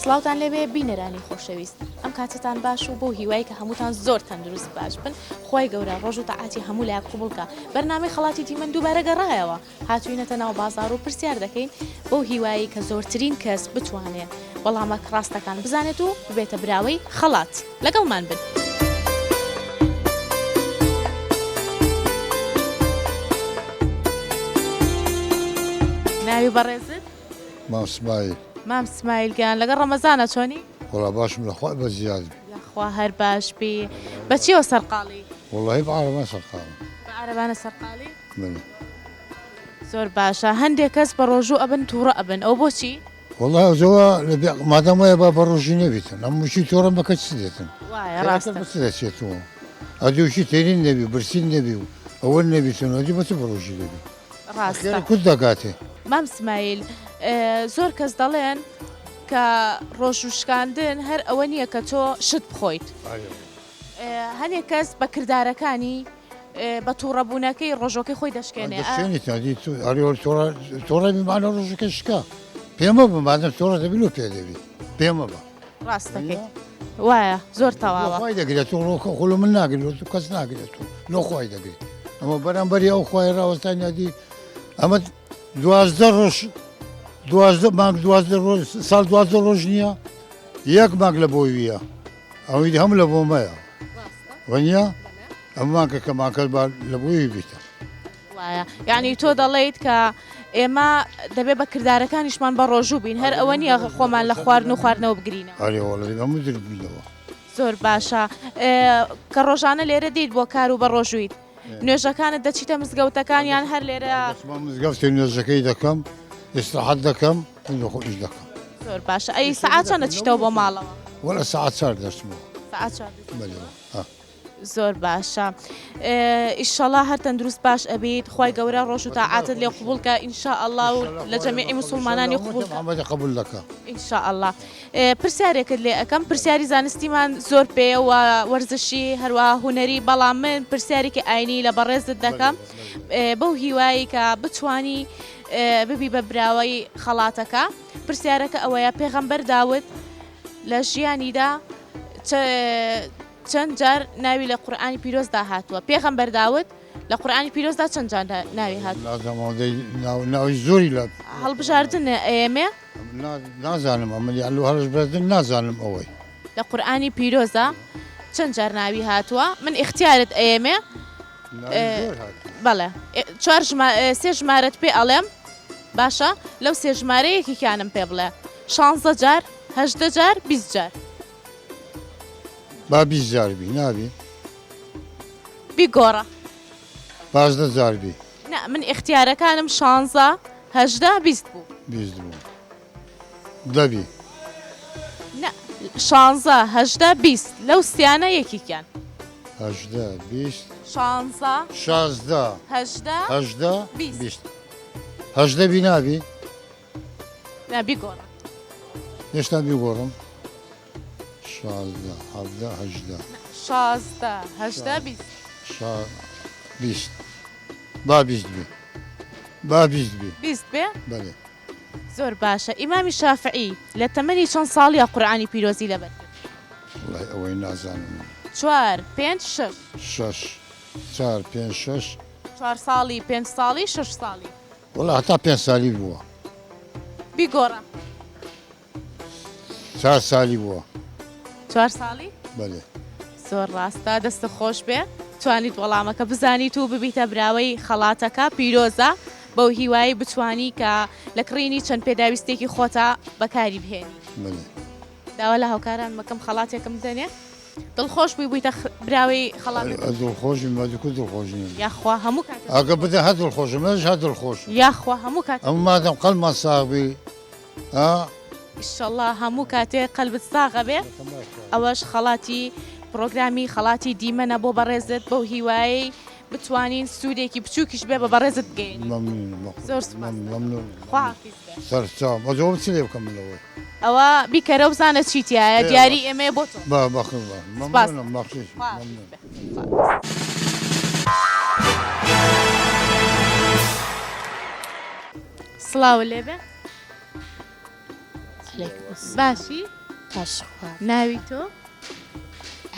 سڵاوتان لێبێ بینەرانی خۆشەویست ئەم کاتتان باش و بۆ هیوای کە هەمووتان زۆر تەندروست باش بن خۆی گەورە ڕۆژ و تەعاتی هەموو لای قوبڵکە بەرنامەی خەڵاتی دیمەن دووبارە گەڕایەوە هاتووینەتە ناو بازار و پرسیار دەکەین بۆ هیوایی کە زۆرترین کەس بتوانێت وەڵامە ڕاستەکان بزانێت و ببێتە براوەی خەڵات لەگەڵمان بن. ناوی بەڕێزت؟ مام مام سمایلگیان لەگەڵ ڕەمەزانە چۆنی؟ وڵا باشم لەخوا بە زیاد یاخوا هەر باش بی بەچیەوە سەرقاڵی؟ وڵی بەعرەبان سەرقاڵم. بە عەرەبانە سەرقاڵی؟ بەڵێ. زۆر باشە هەندێک کەس بە ڕۆژوو ئەبن تووڕە ئەبن ئەو بۆچی؟ وڵا ئەوزەوە مادام وایە با بە ڕۆژی نەبێتن ئەمووشی تۆڕە بەکە چ دێتن وایە ڕاستە بەچ دەچێتەوە ئەدووشی تێرین نەبی برسین نەبی و ئەوە نەبیتن ئەدی بەچ بە ڕۆژی دەبی ڕاستە کورد دەکاتێ. مام سمایل زۆر کەس دەڵێن کە ڕۆژوشکاندن هەر ئەوە نییە کە تۆ شت بخۆیت هەنێک کەس بە کردارەکانی بە تووڕەبوونەکەی ڕۆژۆکەی خۆی دەشکێنێ تۆڕە بیمانە ڕۆژەکە شکا پێمە بە مادەم تۆڕە دەبی و پێ دەبی پێمە بە ڕاستەکەی وایە زۆر تەواوە خۆی دەگرێت و خۆڵ من ناگرێت و کەس ناگرێت و لۆ خۆی دەگرێت ئەمە بەرامبەری ئەو خۆی ڕاوەستانیادی ئەمە 12 ڕۆژ 12 مانگ 12 ڕۆژ ساڵ 12 ڕۆژ نییە یەک مانگ لە بۆی ویە ئەوی هەم لە بۆمەیە وەنیە ئەممانکە کە ماکەل لە بۆی بیتە وایە یعنی تۆ دەڵێیت کە ئێمە دەبێت بە کردارەکانیشمان بە ڕۆژوو بین هەر ئەوە نییە خۆمان لە خواردن و خواردنەوە بگرینەوە ئەوڵی هەموو دربینەوە زۆر باشە کە ڕۆژانە لێرە دیت بۆ کار و بە ڕۆژوویت نوێژەکانت دەچیتە مزگەوتەکانیان هەر لێرە مزگەفتی نوێژەکەی دەکەم ئێستراحەت دەکەم خۆش دەکەم زۆر باشە ئەی سەعات چەندە چیتەوە بۆ ماڵەوە وەرە سەعات 4 دەچمەوە سەعات 4 زۆر باشە ئیشەڵا هەر تەندروست باش ئەبیت خی گەورە ڕۆژ و تاعاتت لێ قوبولکە ئینشاءالله و لە جەمیعی مسلمانانی قبول دەکە ئینشاءالله پرسیارێکت لێ ئەەکەم پرسیاری زانستیمان زۆر پێوە وەرزشی هەروە هوەری بەڵام من پرسیارێکی ئاینی لە بەڕێزت دەکەم بەو هیوایی کە بتانی ببی بە براوەی خەڵاتەکە پرسیارەکە ئەوەیە پێغەمبەر داوت لە ژیانیدا چەند جار ناوی لە قورئانی پیرۆزدا هاتووە پێغەمبەر داوت لە قورئانی پیرۆزدا چەند جار ناوی هاتووە ناوی زۆری لە هەڵبژاردن ئێمێ نازانم ئەمەلی ئەلو هەرش بەردن نازانم ئەوەی لە قورئانی پیرۆزە چەند جار ناوی هاتووە من ئیختیارت ئێمێ بەڵێ سێ ژمارەت پێ ئەڵێم باشە لەو سێ ژمارەیەکیانم پێ بڵێ 16 جار 18 جار 20 جار با 20 جاربی نابی بیگۆڕە 15 جاربی نه من اختیارەکانم 16 18 20 بوو 20 بوو دەبی 16 18 20 لەو سیانە یەکیکیان 18 20 16 18 20 18 بی نابی نه بیگۆڕە هێشتا بیگۆڕم 16 18 20 20 با 20 بی با 20 بی 20 بێ بەێ زۆر باشە ئیمامی شافعی لە تەمەنی چەند ساڵیە قورئانی پیرۆزی لەبەر وڵای ئەوەی نازانم 4 5 6 4 5 6 4 ساڵی 5 ساڵی 6 ساڵی وڵا هەتا 5 ساڵی بووە بیگۆڕە 4 ساڵی بووە 4 ساڵی بەێ زۆر ڕاستە دەستە خۆش بێ توانیت وەڵامەکە بزانیت و ببیتە براوەی خەڵاتەکە پیرۆزە بەو هیوایی بتانی کە لە کڕینی چەند پێداویستێکی خۆتا بەکاری بهێنی داوا لە هاوکاران مەکەم خەڵاتێکم دەنێ دڵخۆش بووی بوویتە براوەی خەڵات دڵخۆشی مادوکو دڵخۆشی یاخوا هەموو ئەگە بدە هە دڵخۆشم مەش هە دڵخۆش یاخوا هەموو کات ئەم مادەم قەڵمان ساغبی ئیشەڵڵا هەموو کاتێ قەلبت ساغە بێ ئەوەش خەڵاتی پرۆگرامی خەڵاتی دیمەنە بۆ بەڕێزت بەو هیوایی بتوانین سوودێکی بچووکیش بێ بە بەڕێزت گەین زۆر سەرچاو بەجۆ چ لێ بکەم لەوەی ئەوە بیکەرە بزانە چیتیایە دیاری ئێمە بۆ تۆ سڵاو لێبێ باشی تاشخوا ناوی تۆ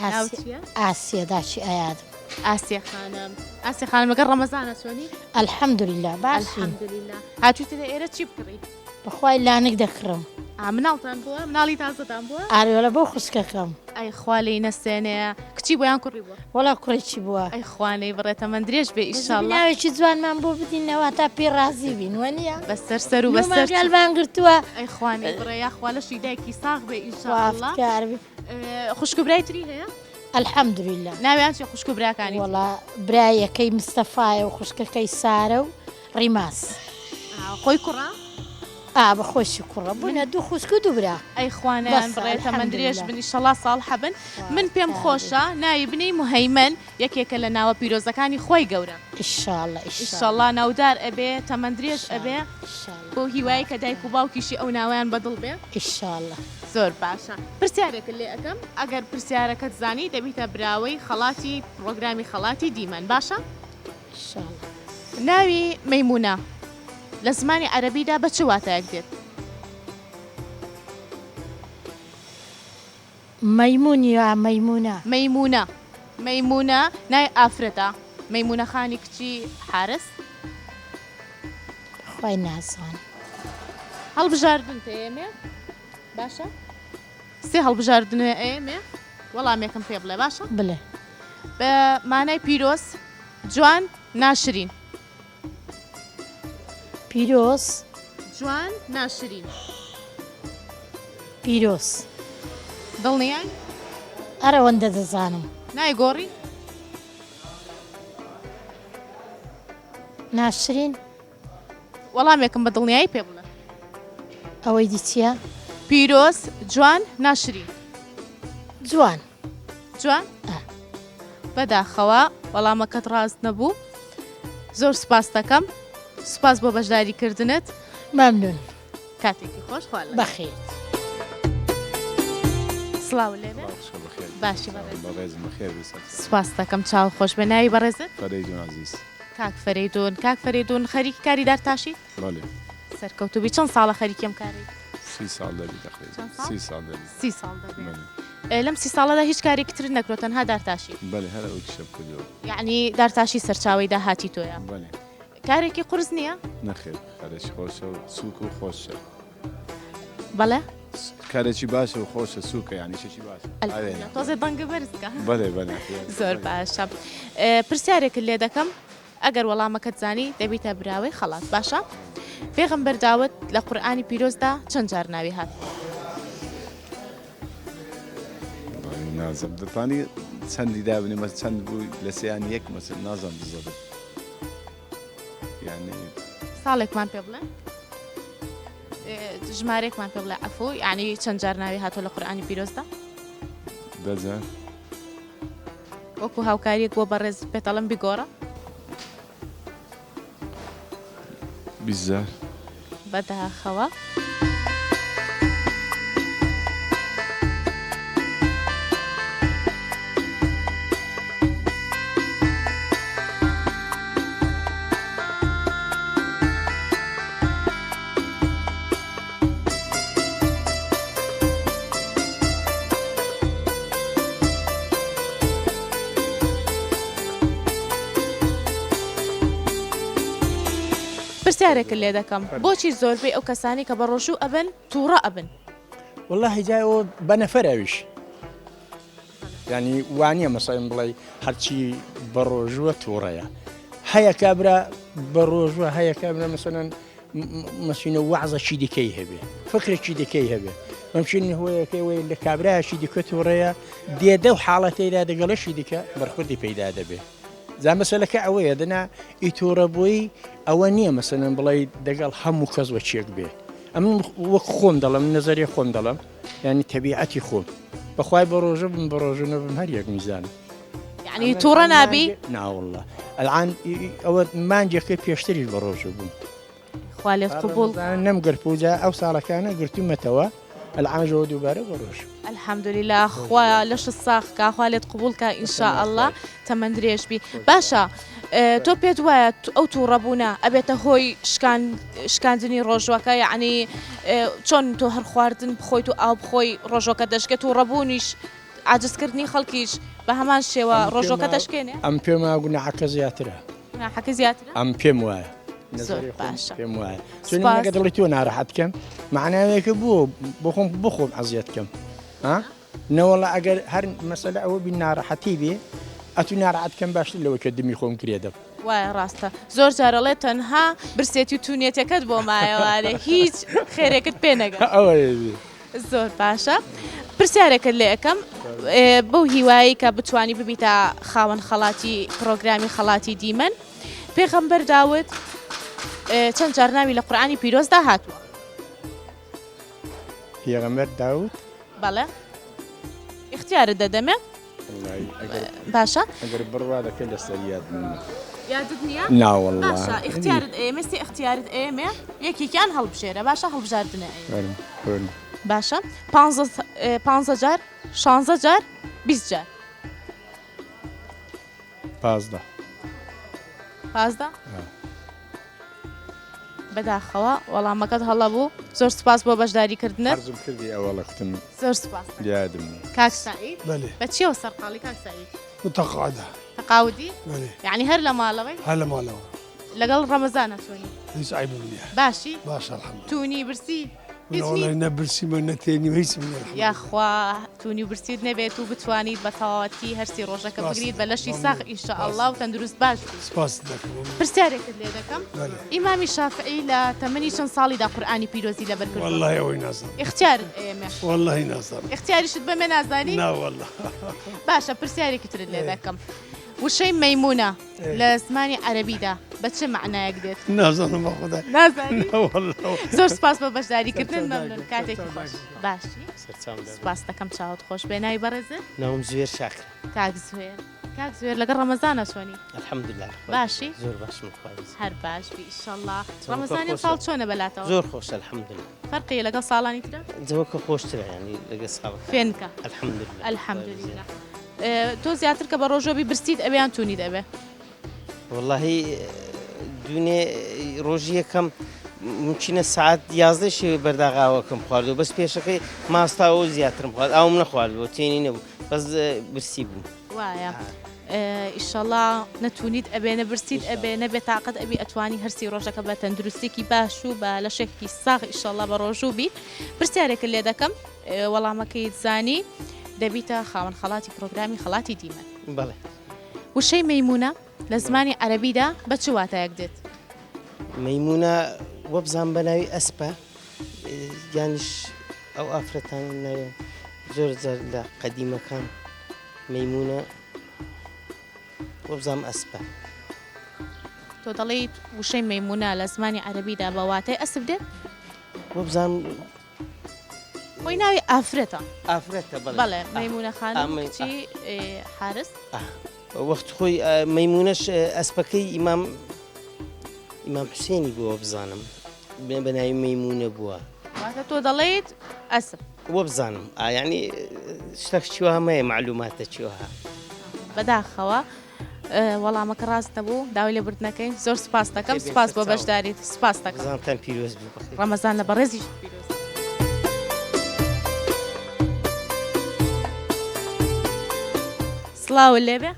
ناو چییە؟ ئاسیێداچی ئایادم ئاسیە خانم ئاسیە خانم لەگەڵ ڕەمەزانە چۆنی؟ ئەلحەمدولیلا باشین الحەمدولله هاتوویتە ئێرە چی بکڕی؟ بەخوای لانک دەکڕم مناڵتان بووە مناڵی تازەتان بووە؟ ئاروێڵە بۆ خوسکەکەم ئەی خوا لێی نەسێنەیە کچی بۆیان کوڕی بووە وەڵا کوڕێکی بووە ئەی خوانەی بڕێتە من درێژ بێ ئیشاڵڵا ناوێکی جوانمان بۆ بدینەوە تا پێ ڕازی بین وەنیە بەسەر سەر و بەسەر گەلبان گرتووە ئەی خوانەی بڕێ یاخوا لەشی دایکی ساغ بێ ئیشاڵڵا وافکاربی خوشک و برای تری هەیە؟ ئەلحەمدولیلا ناویان چی خوشک و براکانی؟ وەڵا برایەکەی مستەفایە و خوشکەکەی سارە و ڕیماس خۆی کوڕا؟ بە خۆشی کوڕە بوونە دوو خوشک و دوو برا ئەی خوانیان بەس، بڕێتە من درێژ الحەمدوللا. بن ئیشەڵڵا ساڵحە بن من پێم خۆشە ناوی بنەی مهەیمن یەکێکە لە ناوە پیرۆزەکانی خۆی گەورە ئیشاڵە ئیشەڵڵا ناودار ئەبێ تەمەند درێژ ئەبێ بۆ هیوایی کە دایک و باوکیشی ئەو ناویان بەدڵ بێ ئیشاڵە زۆر باشە پرسیارێکت لێ ئەەکەم ئەگەر پرسیارەکەت زانی دەبیتە براوەی خەڵاتی پرۆگرامی خەڵاتی دیمەن باشە؟ ئیشاڵە ناوی مەیمونە لە زمانی عەرەبیدا بە چ واتایەک دێت؟ مەیمونی مەیمونە مەیمونە نای ئافرەتە مەیمونە خانی کچی حارس خی نازان هەڵبژاردن ئێمێ باشە؟ سێ هەڵبژاردنێ ئێمێ وەڵامێکم پێ بڵێ باشە؟ بڵێ بە مانای پیرۆز جوان ناشرین پیرۆز جوان ناشرین پیرۆز دڵنیای ئەرەوەندە دەزانم نای گۆڕی ناشرین وەڵامێکم بە دڵنیایی پێ بڵێ ئەوەی دیچە پیرۆز جوان ناشرین جوان جوان بەداخەوە وەڵامەکەت ڕاست نەبوو زۆر سپاس دەکەم سپاس بۆ بەشداریکردنت مەمنون کاتێکی خۆش خواڵ بەخێر سڵاو لێبێ باشی بەڕێزم بەخێر بێت سپاس دەکەم چاو خۆش بە ناوی بەڕێزت فەرەیدون عەزیز کاک فەرەیدون خەریکی کاری دارتاشی بەڵێ سەرکەوتوبی چەند ساڵە خەریکیم کاری 30 ساڵ دەبی تقریبا چەند ساڵ؟ 30 ساڵ دەبی 30 ساڵ دەبێت بەڵێ لەم 30 ساڵەدا هیچ کارێکتر نەکرۆ تەنها دارتاشی بەڵێ هەر ئەو کشە کردەوە یعنی دارتاشی سەرچاوی داهاتی تۆیە بەڵێ کارێکی قورس نییە نەخێر کارێکی خۆشە و سووک و خۆشە بەڵێ کارێکی باشە و خۆشە سووکە یعنی شەکی باشە تۆزێ دەنگە بەرزکە بەڵێ بەڵێ زۆر باشە پرسیارێکت لێ دەکەم ئەگەر وەڵامەکەت زانی دەبیتە براوەی خەڵات باشە پێغەمبەر داوت لە قورئانی پیرۆزدا چەند جار ناوی هات نازم دەتوانی چەندی دابنێ مە چەند بوو لە سەیان یەک مەسن نازم بزەبێت یعنی ساڵێکمان پێ بڵێ ژمارێکمان پێ بڵێ ئەفۆ یعنی چەند جار ناوی هاتۆ لە قورئانی پیرۆزدا دەجار وەکو هاوکاریەک بۆ بەڕێز پێتەڵم بیگۆڕە 20 جار بەداخەوە پرسیارێکت لێ دەکەم بۆچی زۆربەی ئەو کەسانی کە بە ڕۆژوو ئەبن تووڕە ئەبن والله جایەوە بە نەفەراویش ینی وانە مەسەڵەن بڵێ هەرچی بە ڕۆژووە تووڕەیە هەیە کابرا بە ڕۆژوە هەیە کابرا مەسەڵەن مەسینە وەعزەکی دیکەی هەبێ فکرێکی دیکەی هەبێ مەمچین هۆیەکەی لە کابراایشی دیکە تووڕەیە دێدە و حاڵەتەیدا دەگەڵەشی دیکە بەرخوردی پەیدا دەبێ زان مەسەلەکە ئەوەیە دنا ئیتۆڕەبووی ئەوە نییە مەسەن بڵێ دەگەڵ هەموو کەس وە چێک بێ ئەم وەک خۆم دەڵم نەزەری خۆم دەڵم ینی تەبیعەتی خۆم بەخوای بە ڕۆژە بم بە ڕۆژە نەبم هەر یەک میزانم یعنی تووڕە نابی ناوەڵڵا ئەلعان ئەوە مانجێکە پێشتریش بە ڕۆژە بووم خوا لێت قبول نەم گرپوجا ئەو ساڵەکانە گرتومەتەوە العاجەوە دووبارە بە ڕۆژ الحەمدولله خوا لەش ساخ کاخوا لێت قبولکە ئینشاءالله تەمەند درێژبی باشە تۆ پێت وایە ئەو تووڕەبوونە ئەبێتە هۆی شکاندنی ڕۆژوەکە یعنی چۆن تۆ هەر خواردن بخۆیت و ئاو بخۆی ڕۆژۆکە دەشکێت و ڕەبوونیش عاجزکردنی خەڵکیش بە هەمان شێوە ڕۆژۆکە دەشکێنێ ئەم پێم گوناحەکە زیاترە حەکە زیاترە ئەم پێم وایە زۆر باشە پێم وایە چونکە دڵی تۆ ناڕەحەت بکەم معناوەیەکە بووە بۆ خۆم بخۆم عەزیەت بکەم نەوەڵە ئەگەر هەر مەسەلە ئەوە بی ناڕەحەتی بێ ئەتو ناڕەحەت بکەم باشتر لەوە کە دمی خۆم کرێ دەب وایە ڕاستە زۆر جارەڵێ تەنها برسێتی و توونێتەکەت بۆ مایەوارێ هیچ خێرێکت پێ نەگەن ئەوە زۆر باشە پرسیارێکت لێ ئەەکەم بەو هیوایی کە بتانی ببیتە خاوەن خەڵاتی پرۆگرامی خەڵاتی دیمەن پێغەمبەر داوت چەند جار ناوی لە قورئانی پیرۆزدا هاتووە پێغەمبەر داوت بەڵێ اختیارت دەدەمێ باشە ئەگەر بڕوا دەکەی لەسەر یاد من یادت نییە ناوەڵڵا باشە اختیارت ئێمە سێ اختیارت ئێمێ یەکێکیان هەڵبژێرە باشە هەڵبژاردنە ئێمە باشە 15 جار 16 جار 20 جار 15 بەداخەوە وەڵامەکەت هەڵە بوو زۆر سپاس بۆ بەشداریکردنت حەزم کردی ئەوەڵە ختم زۆر سپاس یادم کاک سعید بله بە چیەوە سەرقاڵی کاک سعید متقاعدة تەقاودی بله یعنی هەر لە ماڵەوەی هلا مالو لەگەڵ ڕەمەزانە چۆنی ليس عيب منيح باشی ما شاء الله الحمد تونی برسی لله والله نبرسي ما نتاني ويس من الحمد یاخوا تونی و برسیت نەبێت و بتوانیت بە تەواوەتی هەرسی ڕۆژەکە بگریت بە لەشی ساغ ئینشاءالله و تەندروست باش بی سباس لك پرسیارێکت لێ دەکەم بله ئیمامی شافعی لە تەمەنی چەند ساڵیدا قورئانی پیرۆزی لەبەر کردووە والله يا وين ناظر اختیارت ئێمە والله ناظر اختیاریشت بەمێ نازانی لا والله باشە پرسیارێکی ترت لێ دەکەم وشەی مەیمونە لە زمانی عەرەبیدا بە چه معنایەک دێت ناظر ما خدا نازانی لا والله زۆر سپاس بە بەشداریکردن مەمنون کاتێکی خۆش باشی سپاس دەکەم چاوت خۆش بێ ناوی بەڕێزت ناوم زوێر شاکر کاک زوێر لەگەڵ ڕەمەزانە چۆنی الحەمدلله باشی زۆر باشم خواهی هەر باش بی ئیشەڵڵا ڕەمەزانی ساڵ چۆنە بەلاتەوە زۆر خۆش الحەمدلله فەرقی لەگەڵ ساڵانی ترە جەوەکە خۆشترە ینی لەگە ساڵ فێنکە الحەمدلله الحەمدولله تۆ زیاتر کە بە ڕۆژۆبی برسیت ئەبیان تونی دەبێ واللهی دوێنێ ڕۆژی یەکەم ممکنە سعات 11 شێوێ بەرداغاوەکەم خواردەوە بەس پێشەکەی ماستاوە زیاترم خوارد ئاوم نەخواردەوە تێنی نەبوو بەس برسی بووم وایە ئیشەڵا نەتونیت ئەبێنە برسیت ئەبێنە بێ تااقەت ئەبی ئەتوانی هەرسی ڕۆژەکە بە تەندروستێکی باش و بە لەشێکی ساغ ئیشەڵا بە ڕۆژوو بیت پرسیارێکە لێ دەکەم وەڵامەکەی زانی دەبیتە خاوەن خەڵاتی پرۆگرامی خەڵاتی دیمەن بەڵێ وشەی مەیمونە لە زمانی عەرەبیدا بە چ واتایەک دێت مەیمونە وەبزان بە ناوی ئەسپە یانیش ئەو ئافرەتان ناوێ زۆر جار لە قەدیمەکان مەیمونە وەبزام ئەسپە تۆ دەڵێیت وشەی مەیمونە لە زمانی عەرەبیدا بە واتای ئەسپ دێت وەبزان خۆی ناوی ئافرەتە ئافرەتە بەڵێ مەیمونە خانم کچی حارس وەخت خۆی مەیمونەش ئەسپەکەی ئیمام حوسێنی بووە بزانم بە ناوی مەیمونە بووە واتە تۆ دەڵێیت ئەسپ وە بزانم یعنی شتێک چیوە هەمەیە معلوماتە چیوەها بەداخەوە وەڵامەکە ڕاست نەبوو داوای لێبوردنەکەی زۆر سپاس دەکەم سپاس بۆ بەشداریت سپاس دەکەم بزانتان پیرۆز بوو بەخێر ڕەمەزان لە بەڕێزیش پیرۆز سڵاو لێبێ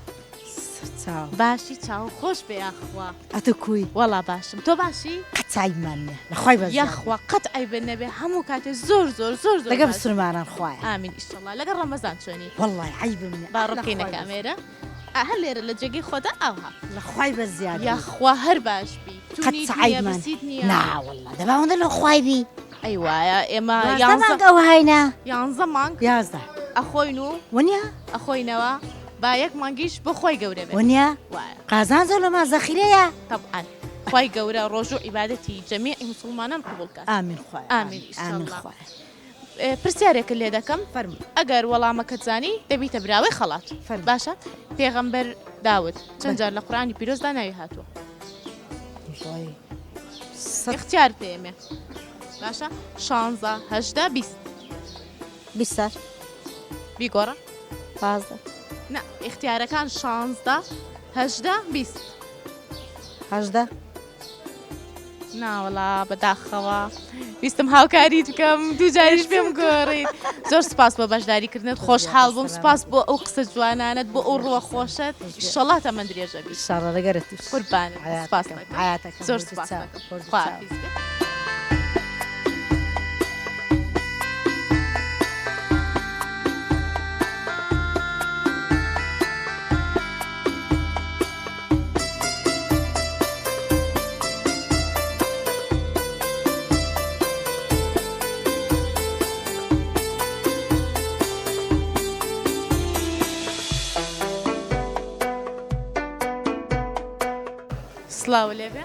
باشی چاو خۆش بێ یاخوا ئەتە کوی وەڵا باشم تۆ باشی قەچایمانە لەخوای بە یاخوا قەت ئەیبێ نەبێ هەموو کاتێ زۆر زۆر زۆر زۆر لەگە باش. بسلمانان خوایە ئامین ئیشەڵڵا لەگەڵ ڕەمەزان چۆنی وەڵڵای عیب منە باڕۆکەینە کامێرە هەر لێرە لە جێگەی خۆدا ئاوها لەخوای بە زیاد یاخوا هەر باش بی تونیت نییە قەچایمان بەسیت نییە ناوەڵڵا دەباوەندە لە خوای بی ئەی وایە ئێمە یانزەمانگەوە هاینا 11 مانگ 11 ئەخۆین و وەنیا ئەخۆینەوە با یەک مانگیش بۆ خۆی گەورە بێت وەنیا وایە قازان زۆر لەما زەخیرەیە طبعا خۆی گەورە ڕۆژ و عیبادەتی جەمیعی مسلمانان قبول کات ئامین خوای ئامین ئامین ئیشەڵڵا خوای پرسیارێکە لێ دەکەم فەرمو ئەگەر وەڵامەکەت زانی دەبیتە براوەی خەڵات فەرمو. باشە پێغەمبەر داوت چەند جار لە قورئانی پیرۆزدا ناوی هاتووە اختیار پێمێ باشە 16 18 20 بیسەر بیگۆڕە 15 نا اختیارەکان 16 هەژدە 20 18 ناوەڵا بەداخەوە ویستم هاوکاریت بکەم دوو جاریش پێم گۆڕیت زۆر سپاس بۆ بەشداریکردنت خۆشحاڵ بووم سپاس بۆ ئەو قسە جوانانت بۆ ئەو ڕووە خۆشت ئیشەڵا تەمەەن درێژە بیت شارە لەگەرت قوربانت سپاس دەکەم. حیاتەکە زۆر سپاس دەکەم. خواحافیز بێت. سڵاو لێبێ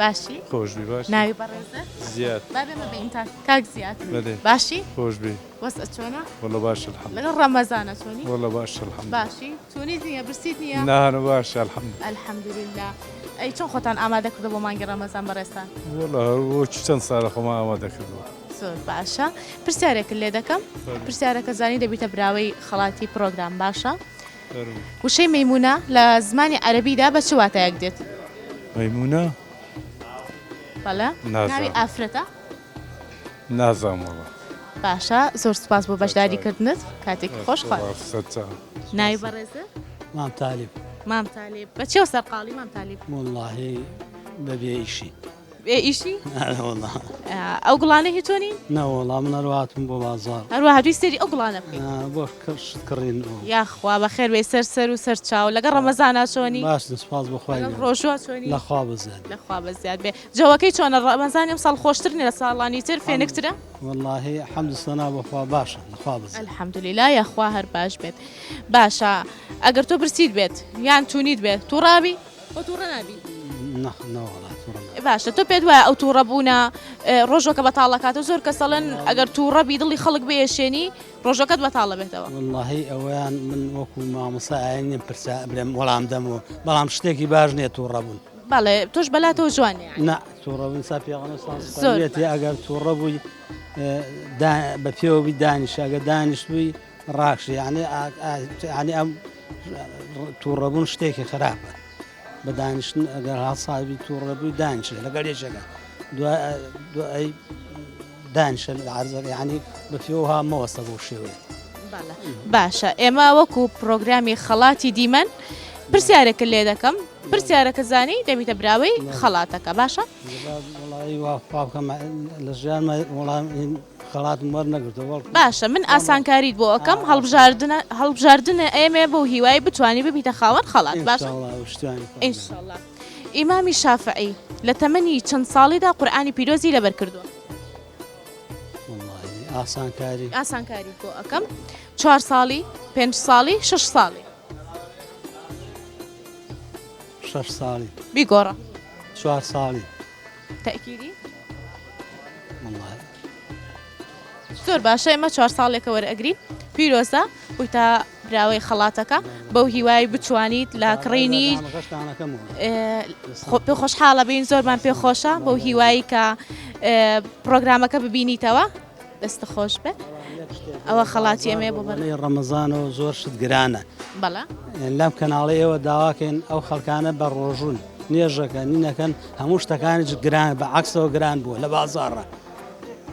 باشی خۆشبی باش ناوی بەڕێزە زیاد بابێمە بەئینتان کاک زیاد بەێ باشی خۆشبی وەسە چۆنە وەڵە باش الحەمد لەگەڵ ڕەمەزانە چۆنی وەڵە باش الحەمد باشی چۆنی نییە برسیت نییە نهانە باش الحەمد ئەلحەمدولله ئەی چۆن خۆتان ئامادە کردە بۆ مانگی ڕەمەزان بەڕێستان وەڵە هەروەکی چەند ساڵە خۆما ئامادە کردووە زۆر باشە پرسیارێکت لێ دەکەم پرسیارەکە زانی دەبیتە براوەی خەڵاتی پرۆگرام باشە وشەی مەیمونە لە زمانی عەرەبیدا بە چ واتایەک دێت مەیمونە بەڵێ نازانم. ناوی ئافرەتە نازانم وەڵە باشە زۆر سپاس بۆ بەشداریکردنت کاتێکی خۆش خۆ ناوی بەڕێزە مام تالیب مام تالیب بە چێوە سەرقاڵی مام تالیب والله بەبێ ئیشی بێ ئیشی والله ئەو گوڵانە هی تۆنی نەوەڵام من هەرواتم بۆ بازار هەروە هەدووی سێری ئەو گوڵانە بکەین بۆ شت کڕین یاخوا بە خێر وێ سەر و سەر چاو لەگە ڕەمەزانە چۆنی باش سپاس بخوای ڕۆژوە چۆنی لەخوا بزیاد لەخوا بە زیاد بێ جەوەکەی چۆنە ڕەمەزان ئەم ساڵ خۆشترنی لە ساڵانی تر فێنکترە والله حەمد سەنا بخوا باشە لەخوا بزیاد ئەلحەمدولله یاخوا هەر باش بێت باشە ئەگەر تۆ برسیت بێت یان تونیت بێت تووڕابی بۆ تووڕە نابی نەوەڵات باشە تۆ پێت وایە ئەو تووڕەبوونا ڕۆژەکە بەتاڵەکاتە زۆر کەسەڵەن ئەگەر تووڕەبی دڵی خەڵک بێشێنی ڕۆژەکەت بەتاڵە بێتەوە واللهی ئەویان من وەکو مامۆسا ئاینێ پرسا بلێم وەڵام دەمەوە بەڵام شتێکی باش نییە تووڕەبوون بەڵێ تۆش بەلاتەوە جوانێ نا تووڕەبوون سا پێڵێتی ئەگەر تووڕەبووی بە پێوەبی دانیش ئەگە دانیش بووی ڕاکش یعنی ئەم تووڕەبوون شتێکی خراپە بە دانیشتن ئەگەر هاڵسابی تووڕەبووی دانیشە لەگەڵ ێشەکە دوای دانیشە عرزەکە ینی بە پێوها مەوەستە بۆ شێوەیە باشە ئێمە وەکو پرۆگرامی خەڵاتی دیمەن پرسیارێکە لێ دەکەم پرسیارەکە زانی دەبیتە براوەی خەڵاتەکە باشە لە ژیان وەڵام خەڵاتم وەرنەگرتەوە باشە من ئاسانکاریت بۆ ئەەکەم هەڵبژاردنە ئێمێ بۆ هیوای بتوانانی ببیتە خاوەن خەڵات باشە ئینشاءالله ئیمامی شافعی لە تەمەنی چەند ساڵیدا قورئانی پیرۆزی لەبەر کردووە ئاسانکاری بۆ ئەەکەم 4 ساڵی 5 ساڵی 6 ساڵی 6 ساڵی بیگۆڕە 4 ساڵی تەکیری زۆر باشە ئێمە 4 ساڵێکە وەرئەگرین پیرۆزە بوویتە براوەی خەڵاتەکە بەو هیوای بتوانیت لە کڕینی پێ خۆشحاڵە بین زۆرمان پێخۆشە بەو هیوایی کە پرۆگرامەکە ببینیتەوە دەستە خۆش بێت ئەوە خەڵاتی ئەمێ بۆ بەڵێ ڕەمەزانەوە زۆر شت گرانە بەڵە لەم کەناڵی ئێوە داواکەین ئەو خەڵکانە بە ڕۆژون نێژەکە نینەکەن هەموو شتەکانی گران بە عکسەوە گران بووە لە بازاڕە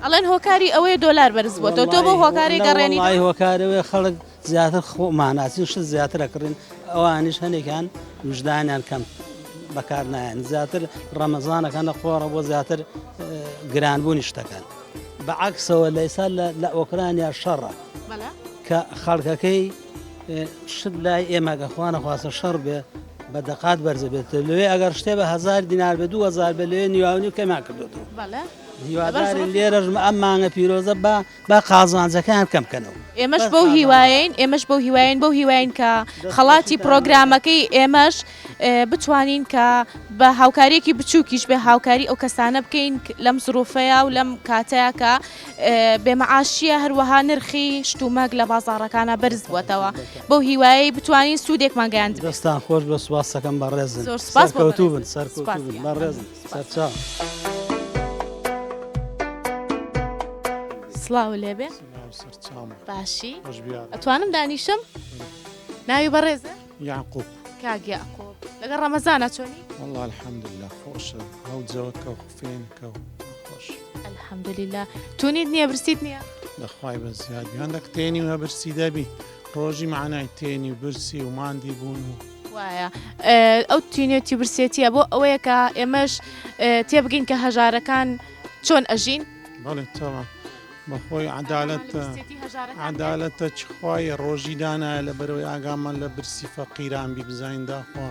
ئەڵێن هۆکاری ئەوەیە دۆلار بەرز بووە تۆ بۆ هۆکاری گەڕێنی هۆکارەوەی خەڵک زیاتر خۆماناچین شت زیاتر ئەکڕین ئەوانیش هەنێکان وجدانیان کەم بەکار نایەن زیاتر ڕەمەزانەکە نەخۆڕە بۆ زیاتر گرانبوونی شتەکان بە عکسەوە لە ئێستا لە ئۆکرانیا شەڕە کە خەڵکەکەی شت لای ئێمەگە خوانە خواستە شەڕ بێ بە دەقات بەرزە بێت لەوێ ئەگەر شتێ بە 1000 دینار بە 2000 بە لەوێ نیواونی و کەمان کردوەوە هیواداری لێرەژ ئەم مانگە پیرۆزە بە قازانجەکان کەمکەنەوە ئێمەش بەو هیواین ئێمەش بەو هیواین بەو هیواین کە خەڵاتی پرۆگرامەکەی ئێمەش بتوانین کە بە هاوکاریەکی بچووکیش بێ هاوکاری ئەو کەسانە بکەین لەم زروفەیە و لەم کاتەیە کە بێمەعاشیە هەروەها نرخی شتومەک لە بازاڕەکانە بەرز بووەتەوە بەو هیوایی بتوانین سوودێکمان گەیاند دەستان خۆش بە سوپاسەکەم بەڕێزن سەرکەوتوو بن سەرکەوتوو بن بەڕێزن سەرچاو سڵاو لێبێ باشی ئەتوانم دانیشم ناوی بەڕێزە يعقوب کاک یاقوب لەگەڵ ڕەمەزانە چۆنی والله الحمد لله خوش هاو زەوەکە و خوفێنکە و خۆش الحەمدولله تونیت نییە برسیت نییە لەخوای بە زیادی هەندێک تێنی وە برسی دەبی ڕۆژی معنای تێنی و برسی و ماندی بوون و وایە ئەو تینێتی برسێتیە بۆ ئەوەیە کە ئێمەش تێبگەین کە هەژارەکان چۆن ئەژین بەڵێ تەوا بەخۆی عدالەتە چخوای ڕۆژی دانایە لە بەرەوەی ئاگامان لە برسی فەقیران بی بزانین داخوا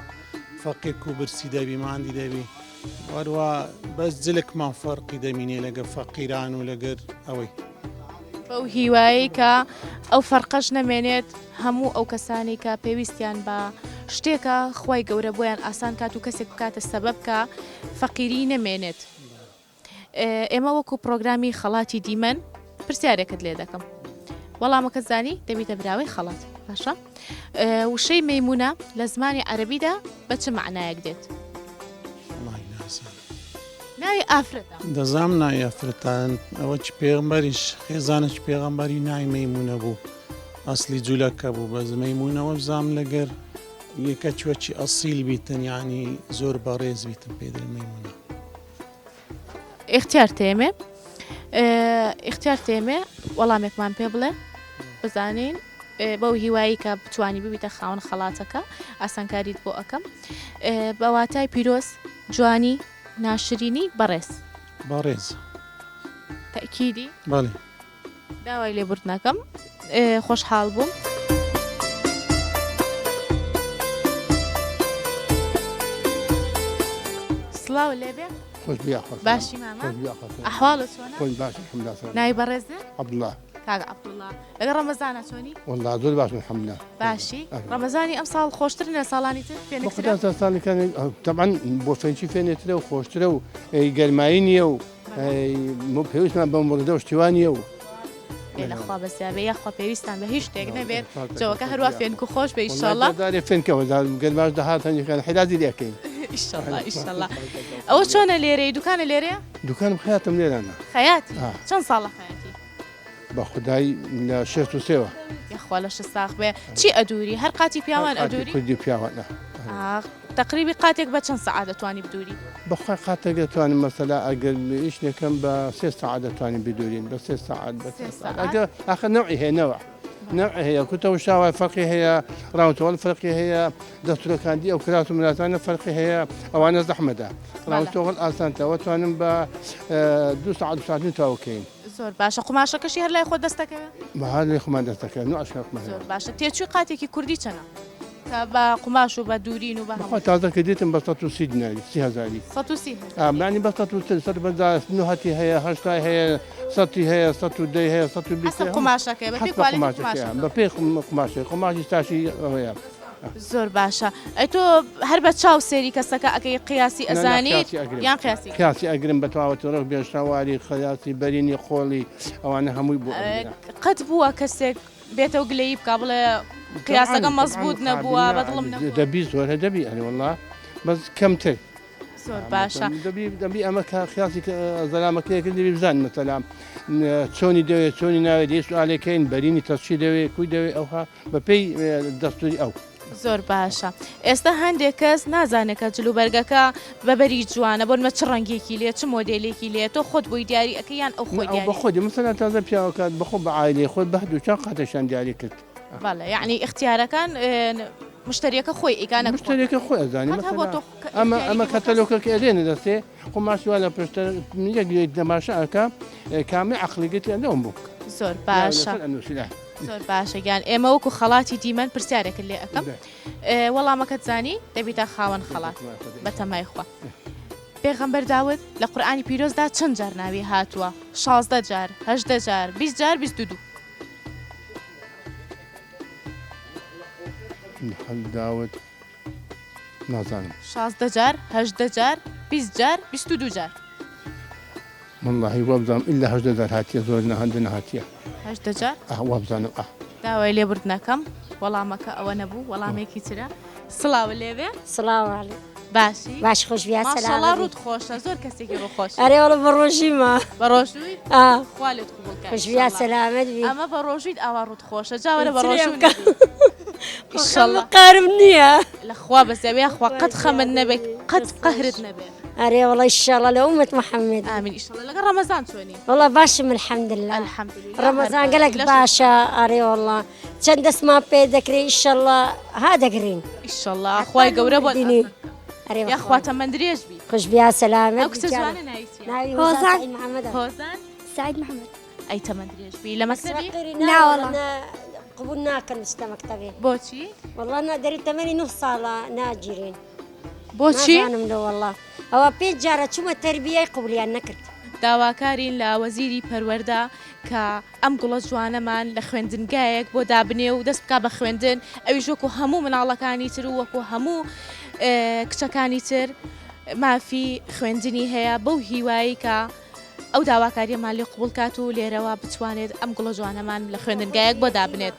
فەقیر و برسی دەبی ماندی دەبی وەروە بەس جلکمان فەرقی دەمینێ لەگە فەقیران و لەگەر ئەوەی بەو هیوایی کە ئەو فەرقەش نەمێنێت هەموو ئەو کەسانی کە پێویستیان بە شتێکە خی گەورە بۆیان ئاسان کات و کەسێک بکاتە سەبەب کە فەقیری نەمێنێت ئێمە وەکو پرۆگرامی خەڵاتی دیمەن پرسیارێکت لێ دەکەم وەڵامەکە زانی دەبیتە براوی خەڵات باشە وشەی مەیمونە لە زمانی عەرەبیدا بە چ معنایەک دێت ناوی ئافرەتە دەزام ناوی ئەفرەتان ئەوە چ پێغمبەریش خێزانە چ پێغەمبەری ناوی مەیمونە بوو ئەسلی جوولەکە بوو بەز مەیمونەوە بزام لەگەر یەکە چوەچی ئەسیل بیتن ینی زۆر بەڕێز بیتن پێدر مەیمونە اختیار تێمێ وەڵامێکمان پێ بڵێ بزانین بەو هیوایی کە بتوانی ببیتە خاوەن خەڵاتەکە ئاسانکاریت بۆ ئەەکەم بەواتای پیرۆز جوانی ناشرینی بەڕێز تەکیدی بەڵێ داوای لێبوردنەکەم خۆشحاڵ بووم سڵاو لێبێ خۆش بیا خۆش باشی مامە ئەحواڵە چۆنە خۆش باش الحمدلله ناوی بەڕێزە عەبدوڵڵاه کاک عەبدوڵڵاه لەگەڵ ڕەمەزانە چۆنی والله زۆر باش الحمدلله باشی ڕەمەزانی ئەم ساڵ خۆشترین لە ساڵانی تر بەخدا ساڵەکان طبعا بۆ فەنچی فێنێترە و خۆشترە و گەرمایی نییە و پێویستمان بە مڕدە و شتیوانیە و لەخوا بەسیابێ یاخوا پێویستان بە هیچ شتێک نەبێت جەوەکە هەروە فێنکو خۆش بە ئیشەڵڵا دارێ فێنکەوە گەرماش داهاتەنیەکان حیلازی لێکەین ئیشەڵڵا ئەوە چۆنە لێرەی دوکانە لێرەیە دوکانم خەیاتم لێرانە خەیاتی چەند ساڵە خەیاتی بە خودای لە 63ەوە یاخوا لە 6 ساخ بێ چی ئەدووری هەر قاتی پیاوان ئەدووری کوردی پیاوانە تقریبی قاتێک بە چەند سەعات دەتوانی بدووری بەخوای قاتێک دەتوانین مەسەلا ئەگەر هیچ نەکەم بە 3 ساعت دەتوانین بدوورین بە 3 ساعت ئەگە ئاخر نەوعی هێنەوە نوع هەیە کوتە شاوای فەرقی هەیە ڕاوتۆڵ فەرقی هەیە دەستورەکاندی ئەو کرات و ملاتانە فەرقی هەیە ئەوانە زەحمەدا ڕاوتۆڵ ئاسانتەوە توانم بە 2 ساعت ساعتین تاوکەین زۆر باشە قماشەکەشی هەر لای خۆ دەستەکەوێ بەهار لێ خۆمان دەستەکەن نوعش زۆر باشە تێچووی قاتێکی کوردی چەنە کە بە قماش و بە دوورین و بە تازە کە دیتم بە 130 دیناری 30,000 معنی بە 100 هەتی هەیە هەشتای هەیە 100 هەیە 110 هەیە 120 قماشەکە بە پێی قماشی قماشی تاشی ئەوەیە زۆر باشە ئەی تۆ هەر بە چاو سێری کەسەکە ئەگەی قیاسی ئەزانیت یان قیاسی ئەگرم بە تەواوەتی بێشتاواری خەیاسی بەرینی خۆڵی ئەوانە هەمووی بوو قەت بووە کەسێک بێتەوە گلەیی بکە بڵێ قیاسەکە مەزبوط نەبووە بەدڵم دەبی زۆرە دەبی ئەنی وەڵڵا بەس کەمتر زۆر باشە دەبی ئەمە خیاسی زەلامەکەیەکرد دەبی بزان مەسەلام چۆنی دەوێت چۆنی ناوێت دێ سوالەکەین بەرینی تەشی دەوێت کوی دەوێت ئەوها بەپێی دەستوری ئەو زۆر باشە ئێستا هەندێک کەس نازانێت کە جلوبەرگەکە بەبەری جوانە بۆنمە چ ڕەنگێکی لێ چ مۆدلێکی لێ تۆ خۆت بۆی دیاری ئەەکەیان ئەو خۆی بە خۆی مەسەلا تازە پیاوەکات بەخۆ بە ئایلێ خۆی بە دوو چاند قاتەشان دیاری کرد بەڵێ یعنی اختیارەکان مشتریەکە خۆی ئیگانە مشتریەکە خۆی ئەزانی ئەمە کەتەلۆکەکە ئەدێنە دەستێ خۆماشیوا لە پشتە یەک دەماشەکە کامی عقلیگەتی ئەندەوم بوو زۆر باشە زۆر باشەگیان ئێمە وەکو خەڵاتی دیمەن پرسیارێکە لێ ئەەکەم وەڵامەکەت زانی دەبیتە خاوەن خەڵات بە تەمای خوا پێغەمبەر داود لە قورئانی پیرۆزدا چەند جار ناوی هاتووە 16 جار 18 جار 20 جار 22 داود نازانم 16 جار 18 جار 20 جار 22 جار والله وابزانم إلا 18 جار هاتیە زۆر نەهەندە هاتیە 18 جار وابزانم داوای لێبوردنەکەم وەڵامەکە ئەوە نەبوو وەڵامێکی ترە سڵاو لێوێ سڵاو عەلەیکم باشی باش خۆشبیا ماشەڵڵا سەلامەتی ڕوود خۆشە زۆر کەسێکی ڕووخۆش ئەرێوەڵە بە ڕۆژیمە بە ڕۆژووی ئا خوا لێت قوبوڵ بکات خۆشبیا ئینشەڵڵا. سەلامەت بی ئەمە بە ڕۆژوویت ئاوا ڕوود خۆشە جاوەرە بە چرێ ڕۆژوو بکە؟ ئیشەڵڵا قارم نییە لەخوا بەزەوێ خوا قەت خەمت نەبێت قەت قەهرت نەبێت ئەرێوەڵە ئیشەڵە لە ئومەت محەممەد ئامین ئیشەڵڵا لەگەڵ ڕەمەزان چۆنی وڵە باشم الحەمدلله الحەمدلله ڕەمەزان گەلک باشە ئارێوەڵە چەند دەستمان پێ دەکرێت ئیشەڵە ها دەگرین ئیشەڵڵا خوای گەورە بۆ دینی یاخوا تەمەند درێژ بی خۆشبیا سەلامەت ئەو کچە جوانە ناویچیە ناوی هۆزان. هۆزان محەممەدە هۆزان سعید محەممەد ئەی تەمەند درێژ بی لە مەکتەبی ناوەڵە. قبول ناکەن شتە مەکتەبێ بۆچی والله نادەری تەمەنی 9 ساڵە ناگیرین بۆچی نازانم لە والله ئەوە پێنج جارە چوومە تەربیەی قبولیان نەکرد داواکارین لە وەزیری پەروەەردە کە ئەم گوڵە جوانەمان لە خوێندنگایەک بۆ دابنێ و دەست بک بە خوێندن ئەوی وەکو هەموو مناڵەکانی تر و وەکو هەموو کچەکانی تر مافی خوێندنی هەیە بەو هیوایی کە ئەو داواکاریەمان لێ قوبڵ کات و لێرەوە بتوانێت ئەم گوڵە جوانەمان لە خوێندنگایەک بۆ دابنێت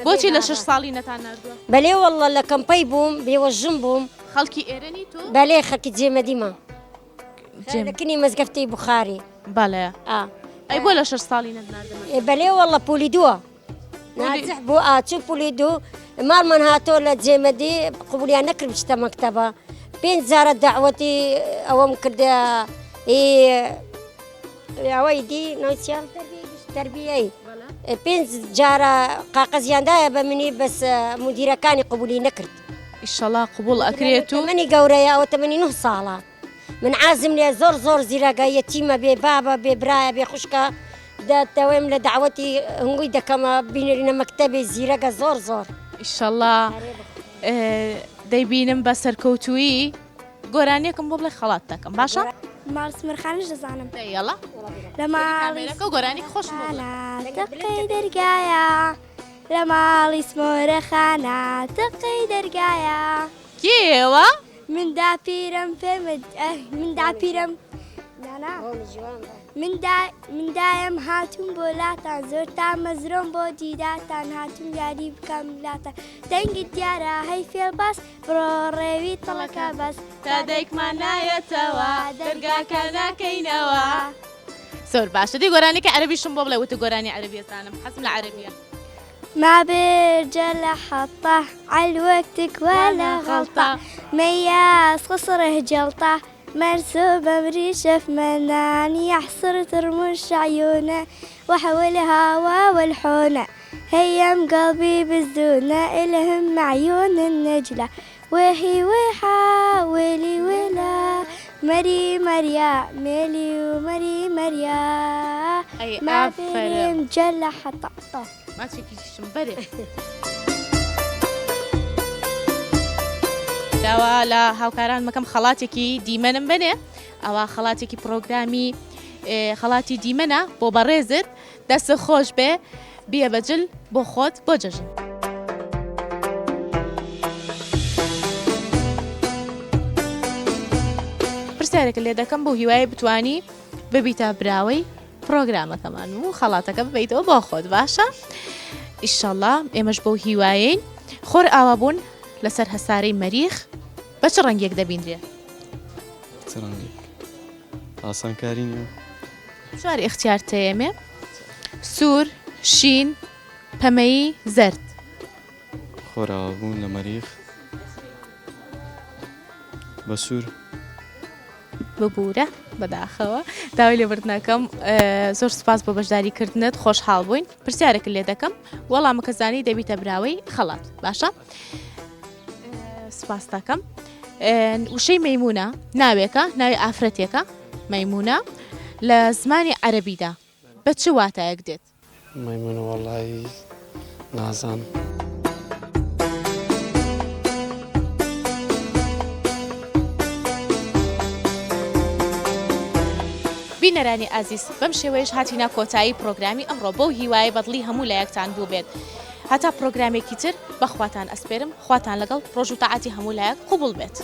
بۆچی لە 6 ساڵی نەتان نردووە بەلێ والله لە کەمپەی بووم بێوەژم بووم خەڵکی ئێرەنی تۆ بەلێ خەکی جێمەدیمە لەکنی مەزگەفتی بخاری باڵەیە ئەی بۆ لە 6 ساڵی نەدناردەمە بەلێ والله پولی دووە نازح بوو ئاچوو پولی دوو ماڵمان هاتۆ لە جێمەدی قبولیان نەکرد بچتە مەکتەبە پێنج جارە داوەتی ئەوەم کردە ئەوەی دی نووسیان تربیەی پێنج جارە قاقەزیاندایە بە منی بەس مدیرەکانی قبولی نەکرد ئیشەڵا قوبڵ ئەکرێت و منی گەورەیە ئەوە تەمەنی 9 ساڵە من عازم لێ زۆر زیرەگە یەتیمە بێ بابە بێ برایە بێ خوشکە دەتەوەیم لە داوەتی هەنگووی دەکەمە بینێرینە مەکتەبێ زیرەگە زۆر ئیشەڵا دەیبینم بە سەرکەوتویی گۆرانیەکەم بۆ بڵێ خەڵات دەکەم باشە ماڵ سمرخانش دەزانم دەیەڵە لە ماڵەکە گۆرانی خۆش تقی دەرگایە لە ماڵی سمۆرەخانە تقی دەرگایە کێوە مندا پیرم پێمت مندا پیرم مندایم هاتوون بۆ لاتان زۆر تا مەزرۆم بۆ دیداتان هاتوون یاری بکەم لاتان دەنگی دیارە هەی فێڵباس بڕۆ ڕێوی تەڵەکە بەس تا دایکمان نایەتەوە دەرگاکە ناکەینەوە زۆر باشە دی گۆرانێکی عەرەبیشم بۆ بڵێ وتە گۆرانی عەرەبیەتانم حەزم لە عەرەبیە ما برجل حطه عالوقتك ولا غلطة مياس خسره جلطة مرسوبة مريشة في منان يحصر ترمش عيونه وحول هوا والحونة هيم قلبي بالزونة إلهم عيون النجلة وهي ويحا ويلي ولا مري مريا ميلي ومري مريا أي ما أفرم. بريم جل حطه ما تفكريشم بەرێ داوا لە هاوکاران مەکەم خەڵاتێکی دیمەنم بنێ ئەوە خەڵاتێکی پرۆگرامی خەڵاتی دیمەنە بۆ بەڕێزت دەستە خۆش بێ بیە بەجل بۆ خۆت بۆ جەژن پرسیارێکە لێ دەکەم بۆ هیوای بتانی ببیتە براوەی پرۆگرامەکەمان و خەڵاتەکە ببیتەوە بۆ خۆت باشە ئیشەڵڵا ئێمەش بۆ هیوایین خۆر ئاوابوون لەسەر هەسارەی مەریخ بە چ ڕەنگێک دەبیندرێ ئاسانکاری نیە چوار اختیار تەیەمێ سوور شین پەمەیی زەرد خۆراوەبوون لە مەریخ بە سوور ببوورە بەداخەوە داوای لێبردنەکەم زۆر سپاس بۆ بەشداریکردنت خۆشحاڵ بووین پرسیارێک لێ دەکەم وەڵامەکە زانی دەبیتە براوەی خەڵات باشە سپاس دەکەم وشەی مەیمونە ناوێکە ناوی ئافرەتێکە مەیمونە لە زمانی عەرەبیدا بە چ واتایەک دێت مەیمونە وەڵی نازان بینەرانی ئازیز بەم شێوەیەش هاتینا کۆتایی پرۆگرامی ئەمڕۆ بۆ هیوای بەدڵی هەموو لایەکتان بوو بێت هەتا پرۆگرامێکی تر بەخواتان ئەسپێرم خواتان لەگەڵ ڕۆژ و تاعاتی هەموو لایەک قوبوڵ بێت.